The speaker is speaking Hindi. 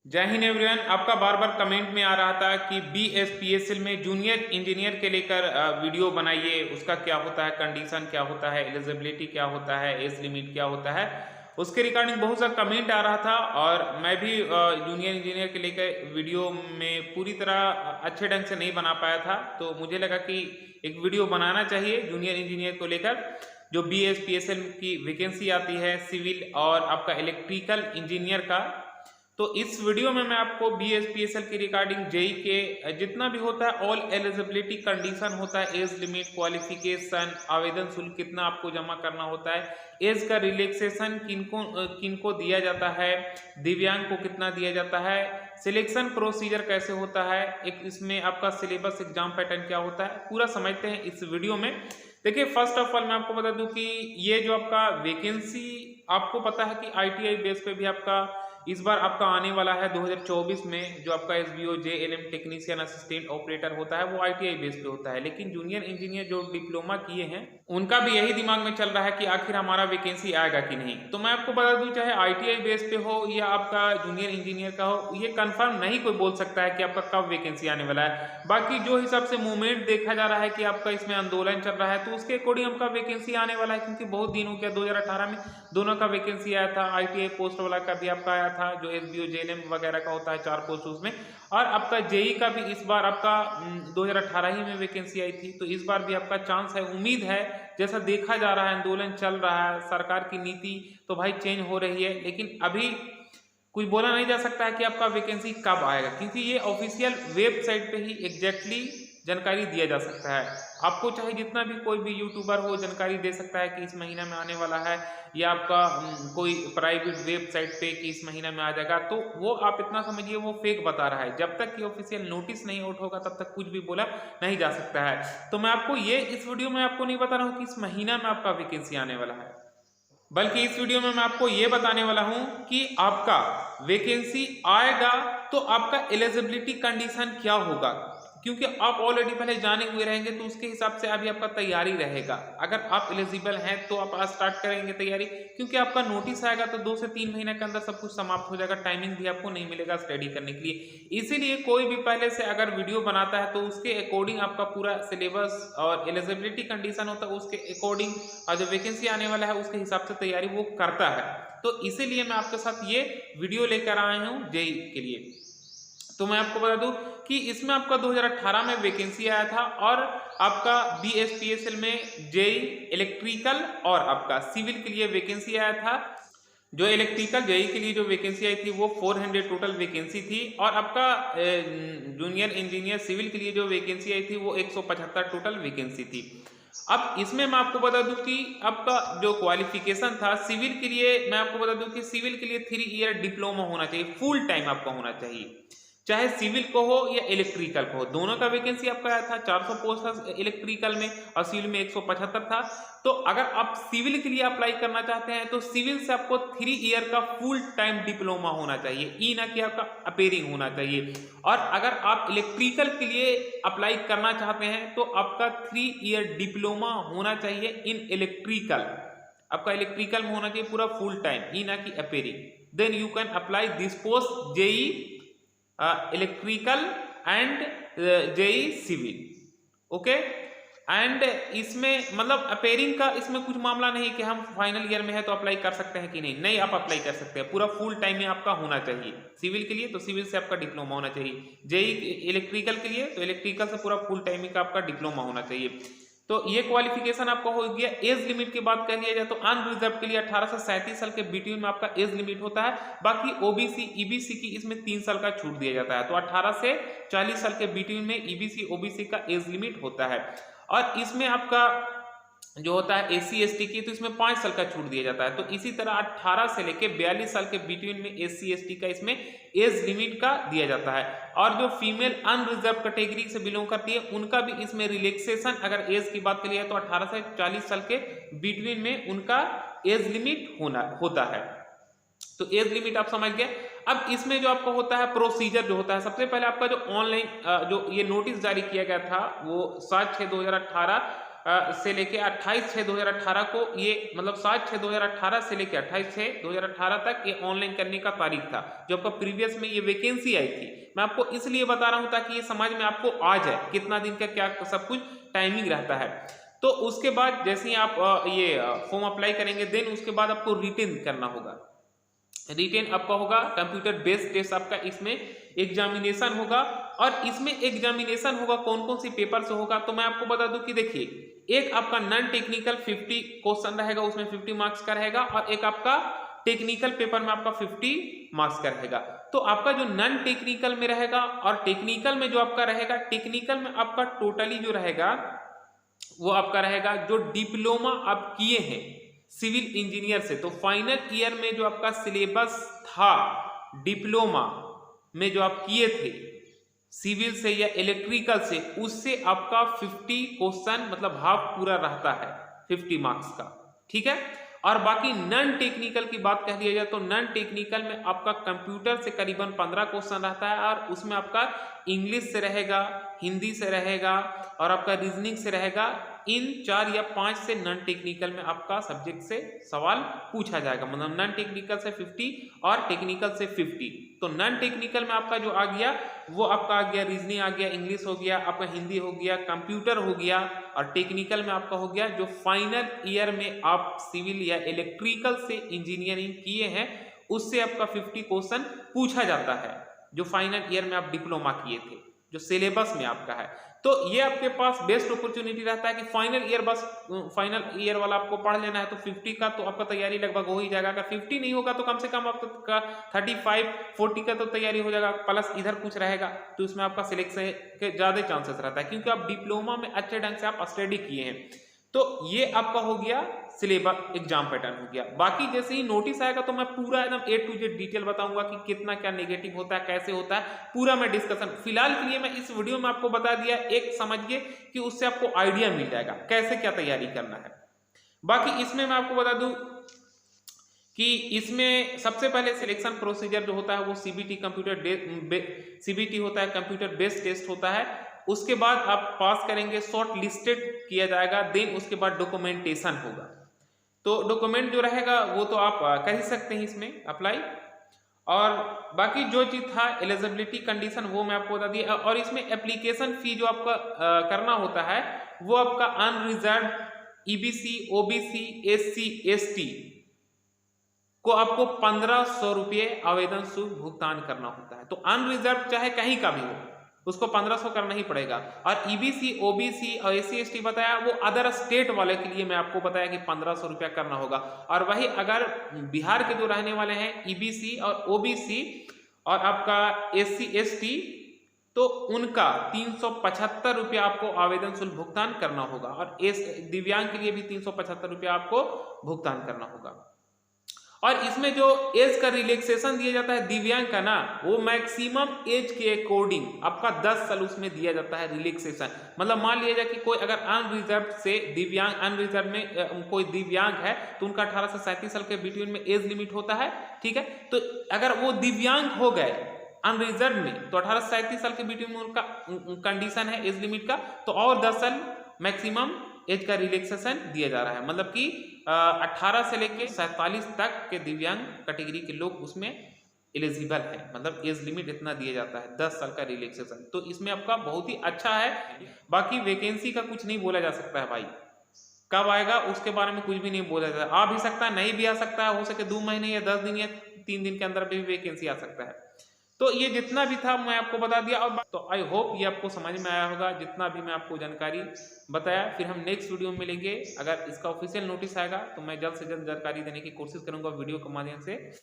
जय हिंद एवरीवन। आपका बार बार कमेंट में आ रहा था कि बीएसपीएसएल में जूनियर इंजीनियर के लेकर वीडियो बनाइए, उसका क्या होता है, कंडीशन क्या होता है, एलिजिबिलिटी क्या होता है, एज लिमिट क्या होता है, उसके रिगार्डिंग बहुत सा कमेंट आ रहा था। और मैं भी जूनियर इंजीनियर के लेकर वीडियो में पूरी तरह अच्छे ढंग से नहीं बना पाया था, तो मुझे लगा कि एक वीडियो बनाना चाहिए जूनियर इंजीनियर को लेकर। जो बीएसपीएसएल की वैकेंसी आती है सिविल और आपका इलेक्ट्रिकल इंजीनियर का, तो इस वीडियो में मैं आपको बीएसपीएसएल के रिगार्डिंग जेई के जितना भी होता है ऑल एलिजिबिलिटी कंडीशन होता है, एज लिमिट, क्वालिफिकेशन, आवेदन शुल्क कितना आपको जमा करना होता है, एज का रिलैक्सेशन किनको दिया जाता है, दिव्यांग को कितना दिया जाता है, सिलेक्शन प्रोसीजर कैसे होता है, एक इसमें आपका सिलेबस एग्जाम पैटर्न क्या होता है, पूरा समझते हैं इस वीडियो में। देखिए, फर्स्ट ऑफ ऑल मैं आपको बता दूं कि ये जो आपका वैकेंसी, आपको पता है कि आईटीआई बेस पे भी आपका इस बार आपका आने वाला है 2024 में। जो आपका SBO JLM technician assistant operator होता है वो आईटीआई बेस पे होता है, लेकिन जूनियर इंजीनियर जो डिप्लोमा किए हैं उनका भी यही दिमाग में चल रहा है कि आखिर हमारा वैकेंसी आएगा कि नहीं। तो मैं आपको बता दूं, चाहे आईटीआई बेस पे हो या आपका जूनियर इंजीनियर का हो, ये कंफर्म नहीं कोई बोल सकता है कि आपका कब वैकेंसी आने वाला है। बाकी जो हिसाब से मूवमेंट देखा जा रहा है कि आपका इसमें आंदोलन चल रहा है, तो उसके अकॉर्डिंग आपका वैकेंसी आने वाला है, क्योंकि बहुत दिन हो गया। 2018 में दोनों का वैकेंसी आया था, आईटीआई पोस्ट वाला का भी आपका आया था, जो एसबीओ जेएलएम वगैरह का होता है 4 पोस्ट उसमें, और आपका जेई का भी इस बार आपका 2018 ही में वैकेंसी आई थी। तो इस बार भी आपका चांस है, उम्मीद है। जैसा देखा जा रहा है आंदोलन चल रहा है, सरकार की नीति तो भाई चेंज हो रही है, लेकिन अभी कुछ बोला नहीं जा सकता है कि आपका वैकेंसी कब आएगा, क्योंकि ये ऑफिशियल वेबसाइट पे ही एग्जैक्टली जानकारी दिया जा सकता है। आपको चाहे जितना भी कोई भी यूट्यूबर हो जानकारी दे सकता है कि इस महीना में आने वाला है, या आपका कोई प्राइवेट वेबसाइट पे कि इस महीना में आ जाएगा, तो वो आप इतना समझिए वो फेक बता रहा है। जब तक कि ऑफिशियल नोटिस नहीं आउट होगा तब तक कुछ भी बोला नहीं जा सकता है। तो मैं आपको ये इस वीडियो में आपको नहीं बता रहा हूँ कि इस महीना में आपका वैकेंसी आने वाला है, बल्कि इस वीडियो में मैं आपको ये बताने वाला हूं कि आपका वैकेंसी आएगा तो आपका एलिजिबिलिटी कंडीशन क्या होगा, क्योंकि आप ऑलरेडी पहले जाने हुए रहेंगे, तो उसके हिसाब से अभी आपका तैयारी रहेगा। अगर आप एलिजिबल हैं तो आप आज स्टार्ट करेंगे तैयारी, क्योंकि आपका नोटिस आएगा तो 2 से 3 महीने के अंदर सब कुछ समाप्त हो जाएगा, टाइमिंग भी आपको नहीं मिलेगा स्टडी करने के लिए। इसीलिए कोई भी पहले से अगर वीडियो बनाता है तो उसके अकॉर्डिंग आपका पूरा सिलेबस और एलिजिबिलिटी कंडीशन होता है, उसके अकॉर्डिंग और जो वैकेंसी आने वाला है उसके हिसाब से तैयारी वो करता है। तो इसीलिए मैं आपके साथ ये वीडियो लेकर आया हूँ जेई के लिए। तो मैं आपको बता दूं कि इसमें आपका 2018 में वैकेंसी आया था, और आपका बीएसपीएसएल में जेई इलेक्ट्रिकल और आपका सिविल के लिए वैकेंसी आया था। जो इलेक्ट्रिकल जेई के लिए जो वैकेंसी आई थी वो 400 टोटल वैकेंसी थी, और आपका जूनियर इंजीनियर सिविल के लिए जो वैकेंसी आई थी वो 175 टोटल वैकेंसी थी। अब इसमें मैं आपको बता दूं कि आपका जो क्वालिफिकेशन था सिविल के लिए, मैं आपको बता दूं कि सिविल के लिए 3 ईयर डिप्लोमा होना चाहिए, फुल टाइम आपका होना चाहिए, चाहे सिविल को हो या इलेक्ट्रिकल को हो। दोनों का वैकेंसी आपका आया था, 400 पोस्ट था इलेक्ट्रिकल में और सिविल में 175 था। तो अगर आप सिविल के लिए अप्लाई करना चाहते हैं तो सिविल से आपको 3 ईयर का फुल टाइम डिप्लोमा होना चाहिए, ई ना कि आपका अपेयरिंग होना चाहिए। और अगर आप इलेक्ट्रिकल के लिए अप्लाई करना चाहते हैं तो आपका 3 ईयर डिप्लोमा होना चाहिए इन इलेक्ट्रिकल, आपका इलेक्ट्रिकल में होना चाहिए पूरा फुल टाइम, ई ना कि appearing. Then you can apply this post JE electrical and JE civil, okay. And इसमें मतलब अपेयरिंग का इसमें कुछ मामला नहीं कि हम फाइनल ईयर में है तो अप्लाई कर सकते हैं कि नहीं, नहीं आप अप्लाई कर सकते हैं, पूरा फुल टाइम में आपका होना चाहिए। सिविल के लिए तो सिविल से आपका डिप्लोमा होना चाहिए, जेई इलेक्ट्रिकल के लिए तो इलेक्ट्रिकल से पूरा फुल टाइम का आपका डिप्लोमा होना चाहिए। तो ये क्वालिफिकेशन आपका हो गया। एज लिमिट की बात कर लिया जाए तो अनरिजर्व के लिए 18 से 37 साल के बिटवीन में आपका एज लिमिट होता है। बाकी ओबीसी ईबीसी की इसमें 3 साल का छूट दिया जाता है, तो 18 से 40 साल के बिटवीन में ईबीसी ओबीसी का एज लिमिट होता है। और इसमें आपका जो होता है एससी एसटी की, तो इसमें 5 साल का छूट दिया जाता है। तो इसी तरह 18 से लेके 42 साल के बिटवीन में एससी एसटी का इसमें एज लिमिट का दिया जाता है। और जो फीमेल अनरिजर्व कैटेगरी से बिलोंग करती है उनका भी इसमें रिलैक्सेशन, अगर एज की बात करिए तो 18 से 40 साल के बिटवीन में उनका एज लिमिट होता है। तो एज लिमिट आप समझ गए। अब इसमें जो आपको होता है प्रोसीजर जो होता है, सबसे पहले आपका जो ऑनलाइन जो ये नोटिस जारी किया गया था वो 7/6/2018 से लेके 28/6/2018 को ये मतलब 7/6/2018 से लेके 28/6/2018 तक ये ऑनलाइन करने का तारीख था, जो आपका प्रीवियस में ये वैकेंसी आई थी। मैं आपको इसलिए बता रहा हूं ताकि ये समझ में आपको आ जाए कितना दिन का क्या सब कुछ टाइमिंग रहता है। तो उसके बाद जैसे ही आप ये फॉर्म अप्लाई करेंगे, देन उसके बाद आपको रिटेन करना होगा। रिटेन आपका होगा कंप्यूटर बेस्ड टेस्ट, आपका इसमें एग्जामिनेशन होगा। और इसमें एग्जामिनेशन होगा कौन कौन सी पेपर से होगा, तो मैं आपको बता दूं कि देखिए, एक आपका नॉन टेक्निकल 50 क्वेश्चन रहेगा, उसमें 50 मार्क्स का रहेगा, और एक आपका टेक्निकल पेपर में आपका 50 मार्क्स का रहेगा। तो आपका जो नॉन टेक्निकल में रहेगा और टेक्निकल में जो आपका रहेगा, टेक्निकल में आपका टोटली जो रहेगा वो आपका रहेगा जो डिप्लोमा आप किए हैं सिविल इंजीनियर से। तो फाइनल ईयर में जो आपका सिलेबस था डिप्लोमा में जो आप किए थे सिविल से या इलेक्ट्रिकल से, उससे आपका 50 क्वेश्चन मतलब हाफ पूरा रहता है 50 मार्क्स का, ठीक है। और बाकी नॉन टेक्निकल की बात कह लिया जाए तो नॉन टेक्निकल में आपका कंप्यूटर से करीबन 15 क्वेश्चन रहता है, और उसमें आपका इंग्लिश से रहेगा, हिंदी से रहेगा और आपका रीजनिंग से रहेगा। इन 4 या 5 से नॉन टेक्निकल में आपका सब्जेक्ट से सवाल पूछा जाएगा, मतलब नॉन टेक्निकल से 50 और टेक्निकल से 50। तो नॉन टेक्निकल में आपका जो आ गया वो आपका आ गया रीजनिंग आ गया, इंग्लिश हो गया, आपका हिंदी हो गया, कंप्यूटर हो गया, और टेक्निकल में आपका हो गया जो फाइनल ईयर में आप सिविल या इलेक्ट्रिकल से इंजीनियरिंग किए हैं, उससे आपका 50 क्वेश्चन पूछा जाता है, जो फाइनल ईयर में आप डिप्लोमा किए थे, जो सिलेबस में आपका है। तो ये आपके पास बेस्ट अपॉर्चुनिटी रहता है कि फाइनल ईयर वाला आपको पढ़ लेना है, तो 50 का तो आपका तैयारी लगभग हो ही जाएगा। अगर 50 नहीं होगा तो कम से कम आपका 35-40 का तो तैयारी हो जाएगा, प्लस इधर कुछ रहेगा, तो इसमें आपका सिलेक्शन के ज्यादा चांसेस रहता है, क्योंकि आप डिप्लोमा में अच्छे ढंग से आप स्टडी किए हैं। तो ये आपका हो गया सिलेबस एग्जाम पैटर्न हो गया। बाकी जैसे ही नोटिस आएगा तो मैं पूरा एकदम A to Z डिटेल बताऊंगा कि कितना क्या नेगेटिव होता है, कैसे होता है, पूरा मैं डिस्कशन। फिलहाल के लिए मैं इस वीडियो में आपको बता दिया, एक समझिए कि उससे आपको आइडिया मिल जाएगा कैसे क्या तैयारी करना है। बाकी इसमें मैं आपको बता दूं कि इसमें सबसे पहले सिलेक्शन प्रोसीजर जो होता है वो CBT होता है, कंप्यूटर बेस्ड टेस्ट होता है। उसके बाद आप पास करेंगे, शॉर्ट लिस्टेड किया जाएगा, देन उसके बाद डॉक्यूमेंटेशन होगा। तो डॉक्यूमेंट जो रहेगा वो तो आप कर ही सकते हैं इसमें अप्लाई। और बाकी जो चीज था एलिजिबिलिटी कंडीशन वो मैं आपको बता दिया। और इसमें एप्लीकेशन फी जो आपका करना होता है वो आपका unreserved EBC OBC SC ST को आपको 1500 रुपये आवेदन शुल्क भुगतान करना होता है। तो अनरिजर्व चाहे कहीं का भी हो उसको 1500 करना ही पड़ेगा। और EBC OBC और SC ST बताया वो अदर स्टेट वाले के लिए मैं आपको बताया कि 1500 रुपया करना होगा। और वही अगर बिहार के जो रहने वाले हैं EBC और OBC और आपका SC ST, तो उनका 375 रुपया आपको आवेदन शुल्क भुगतान करना होगा। और दिव्यांग के लिए भी 375 रुपया आपको भुगतान करना होगा। और इसमें जो एज का रिलैक्सेशन दिया जाता है दिव्यांग का ना, वो मैक्सिमम एज के अकॉर्डिंग आपका 10 साल उसमें दिया जाता है रिलैक्सेशन। मतलब मान लिया जाए कि कोई अगर अनरिजर्व से दिव्यांग, अनरिजर्व में कोई दिव्यांग है तो उनका 18 से 37 साल के बिटवीन में एज लिमिट होता है, ठीक है। तो अगर वो दिव्यांग हो गए अनरिजर्व में तो 18 से 37 साल के बिटवीन में उनका कंडीशन है एज लिमिट का, तो और 10 साल मैक्सिमम एज का रिलैक्सेशन दिया जा रहा है। मतलब कि 18 से लेकर 47 तक के दिव्यांग कैटेगरी के लोग उसमें एलिजिबल है, मतलब एज लिमिट इतना दिया जाता है 10 साल का रिलैक्सेशन। तो इसमें आपका बहुत ही अच्छा है। बाकी वैकेंसी का कुछ नहीं बोला जा सकता है भाई, कब आएगा उसके बारे में कुछ भी नहीं बोला जाता। आ भी सकता है, नहीं भी आ सकता है, हो सके 2 महीने या 10 दिन या 3 दिन के अंदर भी वैकेंसी आ सकता है। तो ये जितना भी था मैं आपको बता दिया। और तो आई होप ये आपको समझ में आया होगा जितना भी मैं आपको जानकारी बताया। फिर हम नेक्स्ट वीडियो में मिलेंगे। अगर इसका ऑफिशियल नोटिस आएगा तो मैं जल्द से जल्द जानकारी देने की कोशिश करूंगा वीडियो के माध्यम से।